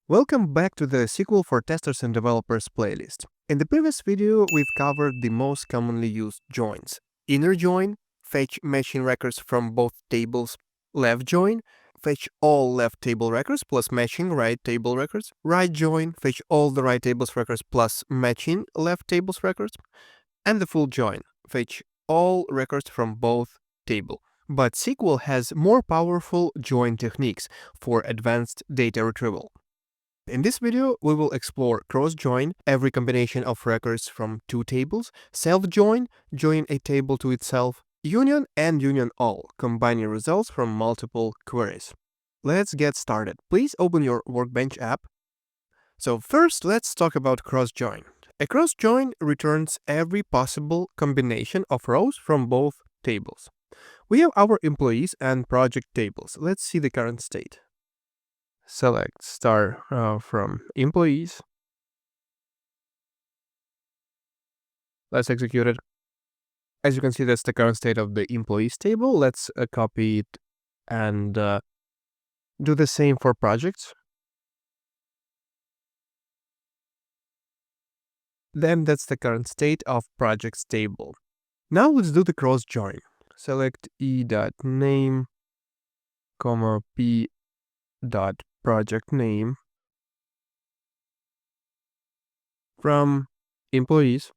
Welcome back to the SQL for Testers and Developers playlist. In the previous video, we've covered the most commonly used joins. Inner join, fetch matching records from both tables. Left join, fetch all left table records plus matching right table records. Right join, fetch all the right tables records plus matching left tables records. And the full join, fetch all records from both tables. But SQL has more powerful join techniques for advanced data retrieval. In this video, we will explore cross-join, every combination of records from two tables, self-join, join a table to itself, union and union all, combining results from multiple queries. Let's get started. Please open your Workbench app. So first, let's talk about cross-join. A cross-join returns every possible combination of rows from both tables. We have our employees and project tables. Let's see the current state. Select star from employees. Let's execute it. As you can see, that's the current state of the employees table. Let's copy it and do the same for projects. Then that's the current state of projects table. Now let's do the cross join. Select e.name, p.project name from employees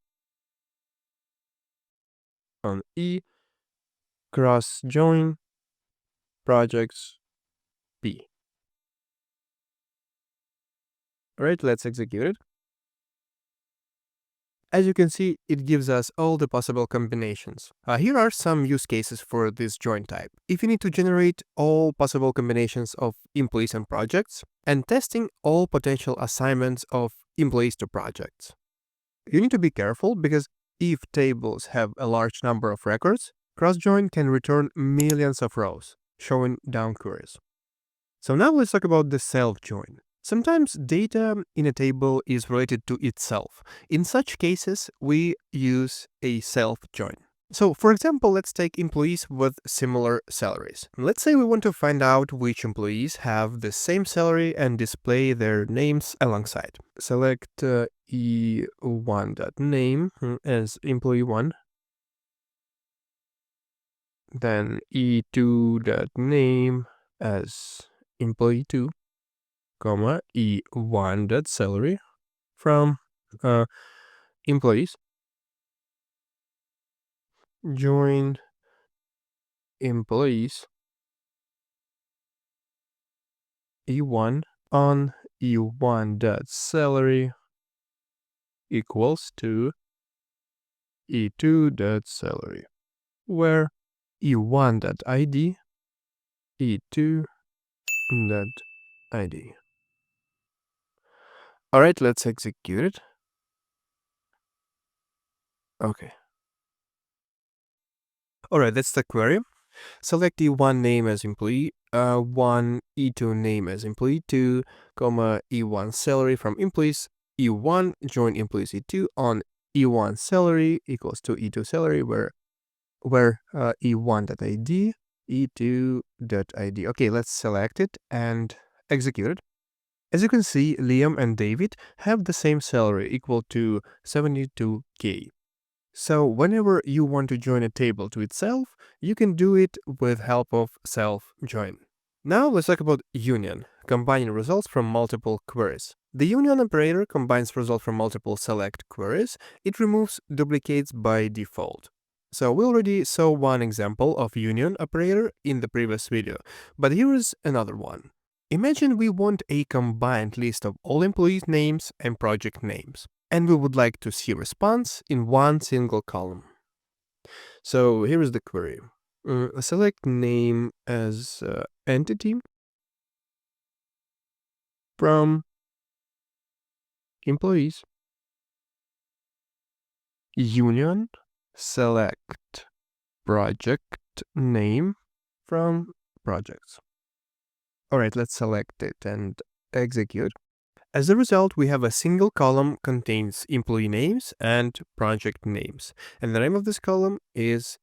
on E, cross join projects P. Alright, let's execute it. As you can see, it gives us all the possible combinations. Here are some use cases for this join type. If you need to generate all possible combinations of employees and projects, and testing all potential assignments of employees to projects. You need to be careful because if tables have a large number of records, cross-join can return millions of rows, showing down queries. So now let's talk about the self-join. Sometimes data in a table is related to itself. In such cases, we use a self-join. So, for example, let's take employees with similar salaries. Let's say we want to find out which employees have the same salary and display their names alongside. Select e1.name as employee 1. Then e2.name as employee 2. Comma e1.salary from employees. Join employees e1 on e1.salary equals to e2.salary, where e1.id, e2.id. Alright, let's execute it. Okay. Alright, that's the query. Select E1 name as employee 1, E2 name as employee 2, comma E1 salary from employees E1, join employees E2 on E1 salary equals to E2 salary, where E1.id, E2.id. Okay, let's select it and execute it. As you can see, Liam and David have the same salary equal to 72K. So whenever you want to join a table to itself, you can do it with help of self-join. Now let's talk about union, combining results from multiple queries. The union operator combines results from multiple select queries. It removes duplicates by default. So we already saw one example of union operator in the previous video, but here is another one. Imagine we want a combined list of all employees' names and project names, and we would like to see response in one single column. So here is the query. Select name as entity from employees. Union, select project name from projects. Alright, let's select it and execute. As a result, we have a single column contains employee names and project names, and the name of this column is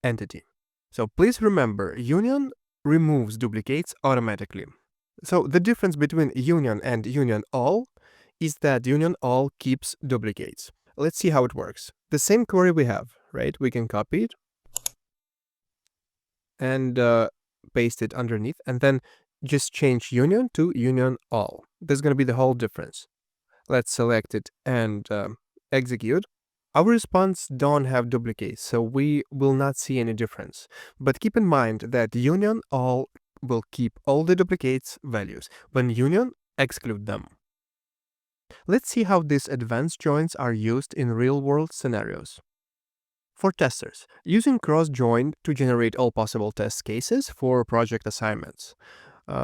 entity. So please remember, union removes duplicates automatically. So the difference between union and union all is that union all keeps duplicates. Let's see how it works. The same query we have, right? We can copy it and paste it underneath, and then just change union to union all. That's going to be the whole difference. Let's select it and execute. Our response don't have duplicates, so we will not see any difference. But keep in mind that union all will keep all the duplicates values, when union exclude them. Let's see how these advanced joins are used in real-world scenarios. For testers, using cross-join to generate all possible test cases for project assignments.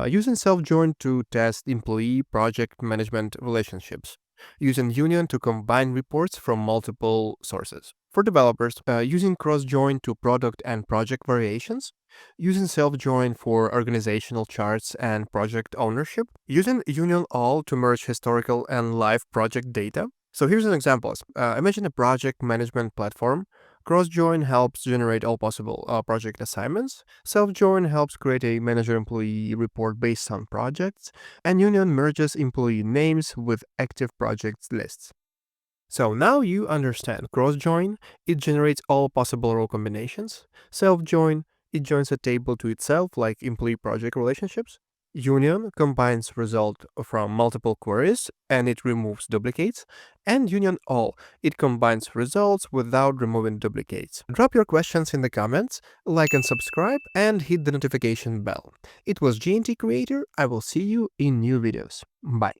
Using self-join to test employee project management relationships. Using union to combine reports from multiple sources. For developers, using cross-join to product and project variations. Using self-join for organizational charts and project ownership. Using union all to merge historical and live project data. So here's an example. Imagine a project management platform. Cross-join helps generate all possible project assignments. Self-join helps create a manager-employee report based on projects. And union merges employee names with active projects lists. So now you understand cross-join. It generates all possible row combinations. Self-join, it joins a table to itself like employee-project relationships. Union combines result from multiple queries and it removes duplicates. And union all, it combines results without removing duplicates. Drop your questions in the comments, like and subscribe, and hit the notification bell. It was GNT Creator. I will see you in new videos. Bye.